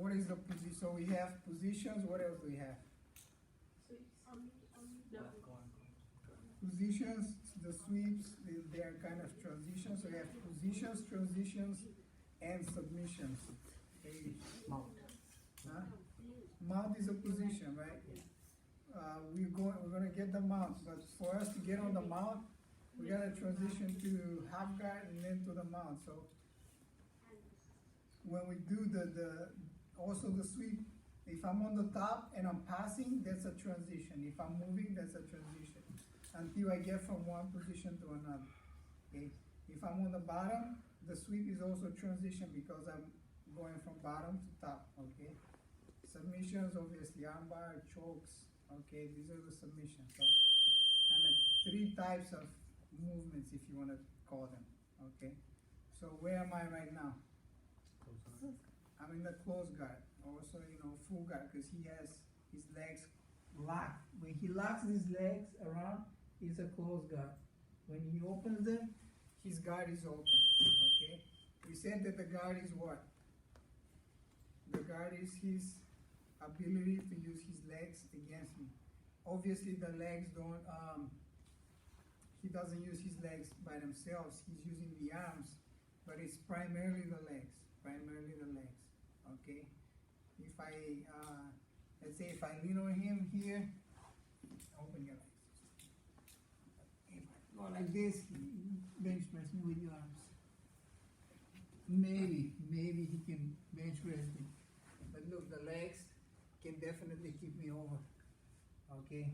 what is the position? So we have positions. What else do we have? Positions, the sweeps, they are kind of transitions. So we have positions, transitions, and submissions. Okay. Mount. Huh? Mount is a position, right? We're gonna get the mount, but for us to get on the mount, we gotta transition to half guard and then to the mount. So when we do also the sweep, if I'm on the top and I'm passing, that's a transition. If I'm moving, that's a transition. Until I get from one position to another. Okay. If I'm on the bottom, the sweep is also transition because I'm going from bottom to top. Okay. Submissions, obviously, armbar, chokes. Okay, these are the submissions. So, and the three types of movements, if you want to call them. Okay. So where am I right now? I'm in the close guard. Also, full guard, because he has his legs locked. When he locks his legs around, it's a close guard. When he opens them, his guard is open. Okay. We said that the guard is what? The guard is his ability to use his legs against me. Obviously, the legs don't. He doesn't use his legs by themselves. He's using the arms, but it's primarily the legs. Primarily the legs. Okay. If I let's say if I lean on him here, open your legs. If I go like this, bench press me with your arms. Maybe he can bench press me. But look, the legs can definitely keep me over. Okay.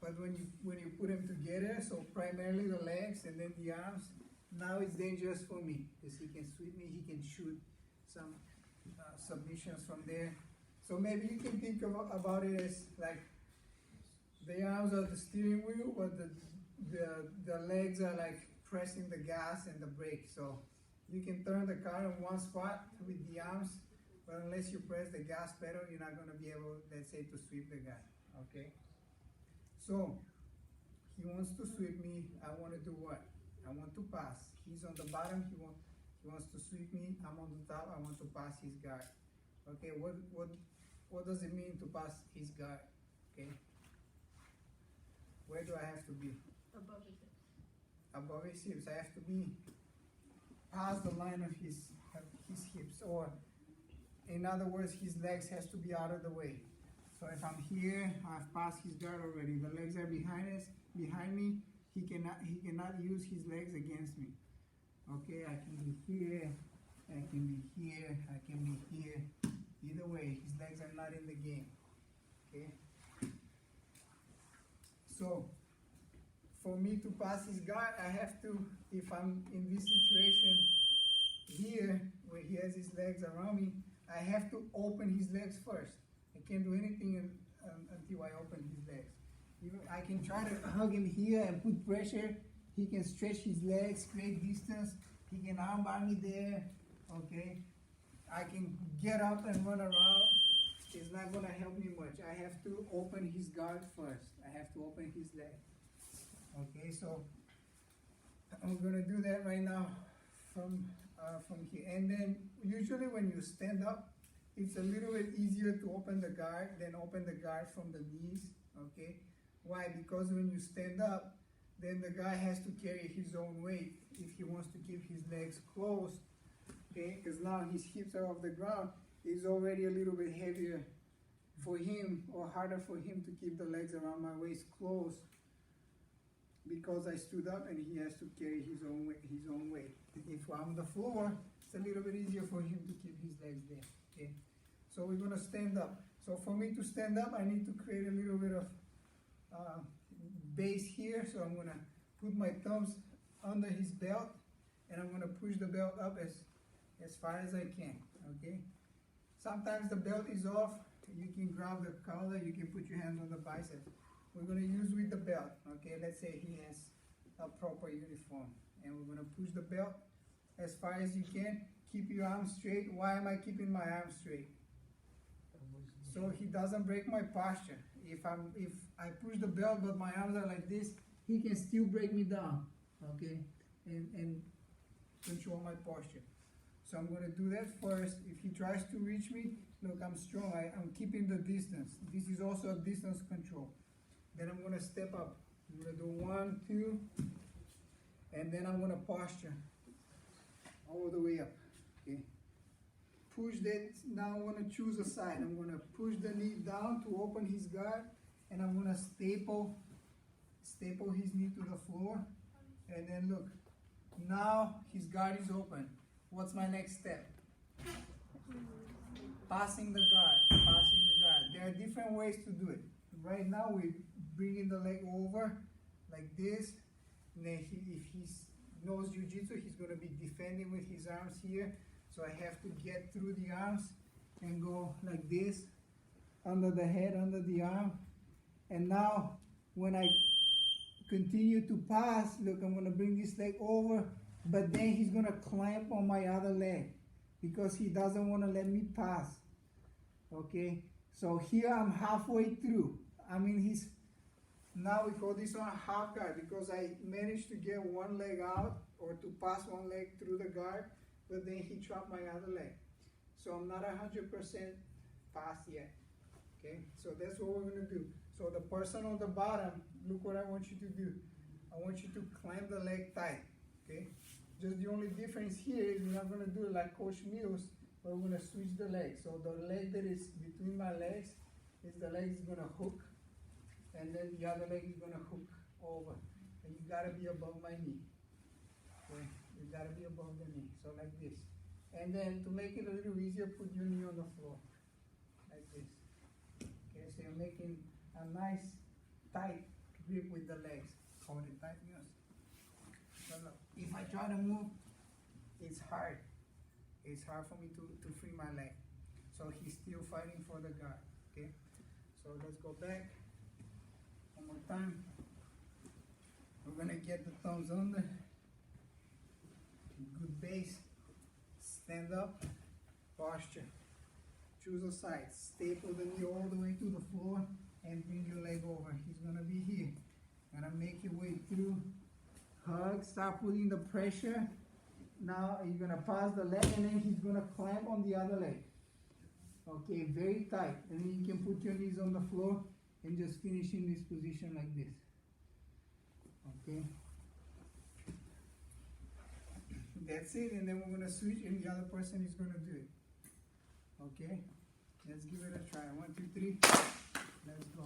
But when you put them together, so primarily the legs and then the arms, now it's dangerous for me because he can sweep me, he can shoot some submissions from there. So maybe you can think about it as like the arms are the steering wheel, but the legs are like pressing the gas and the brake. So you can turn the car in one spot with the arms, but unless you press the gas pedal, you're not going to be able, let's say, to sweep the guy. Okay. So he wants to sweep me. I want to do what? I want to pass. He's on the bottom. He wants to sweep me. I'm on the top. I want to pass his guard. Okay. What does it mean to pass his guard? Okay. Where do I have to be? Above his hips. Above his hips. I have to be past the line of his hips, or in other words, his legs has to be out of the way. So if I'm here, I've passed his guard already. The legs are behind me. He cannot use his legs against me. Okay, I can be here, I can be here, I can be here. Either way, his legs are not in the game. Okay. So for me to pass his guard, I have to, if I'm in this situation here where he has his legs around me, I have to open his legs first. I can't do anything until I open his legs. Even I can try to hug him here and put pressure. He can stretch his legs, create distance. He can armbar me there. Okay. I can get up and run around. It's not gonna help me much. I have to open his guard first. I have to open his leg. Okay, so I'm gonna do that right now from here. And then usually when you stand up, it's a little bit easier to open the guard than open the guard from the knees. Okay, why? Because when you stand up, then the guy has to carry his own weight if he wants to keep his legs closed. Okay, because now his hips are off the ground. It's already a little bit heavier for him, or harder for him to keep the legs around my waist closed, because I stood up and he has to carry his own weight. If I'm on the floor, it's a little bit easier for him to keep his legs there. Okay, so we're gonna stand up. So for me to stand up, I need to create a little bit of base here. So I'm gonna put my thumbs under his belt, and I'm gonna push the belt up as far as I can. Okay. Sometimes the belt is off. You can grab the collar. You can put your hands on the biceps. We're gonna use with the belt. Okay. Let's say he has a proper uniform, and we're gonna push the belt as far as you can. Keep your arms straight. Why am I keeping my arms straight? So he doesn't break my posture. If I push the belt but my arms are like this, he can still break me down. Okay, and control my posture. So I'm gonna do that first. If he tries to reach me, look, I'm strong, I'm keeping the distance. This is also a distance control. Then I'm gonna step up. I'm gonna do 1, 2, and then I'm gonna posture all the way up, okay? Push that, now I'm gonna choose a side. I'm gonna push the knee down to open his guard, and I'm gonna staple his knee to the floor, and then look, now his guard is open. What's my next step? Passing the guard. There are different ways to do it. Right now we're bringing the leg over like this, and then if he knows Jiu-Jitsu, he's gonna be defending with his arms here. So I have to get through the arms and go like this, under the head, under the arm. And now when I continue to pass, look, I'm gonna bring this leg over, but then he's gonna clamp on my other leg because he doesn't wanna let me pass, okay? So here I'm halfway through. Now we call this one half guard because I managed to get one leg out or to pass one leg through the guard, but then he trapped my other leg. So I'm not 100% fast yet, okay? So that's what we're gonna do. So the person on the bottom, look what I want you to do. I want you to clamp the leg tight, okay? Just the only difference here is we're not gonna do it like Coach Mills, but we're gonna switch the legs. So the leg that is between my legs is the leg is gonna hook, and then the other leg is gonna hook over. And you gotta be above my knee, okay? You gotta be above the knee, so like this. And then to make it a little easier, put your knee on the floor, like this. Okay, so you're making a nice tight grip with the legs. Hold it tight, yes. So look, if I try to move, it's hard. It's hard for me to free my leg. So he's still fighting for the guard, okay? So let's go back one more time. We're gonna get the thumbs under. Good base. Stand up. Posture. Choose a side. Staple the knee all the way to the floor and bring your leg over. He's gonna be here. Gonna make your way through. Hug. Start putting the pressure. Now you're gonna pass the leg and then he's gonna clamp on the other leg. Okay, very tight. And then you can put your knees on the floor and just finish in this position like this. Okay. That's it, and then we're gonna switch and the other person is gonna do it. Okay? Let's give it a try. 1, 2, 3. Let's go.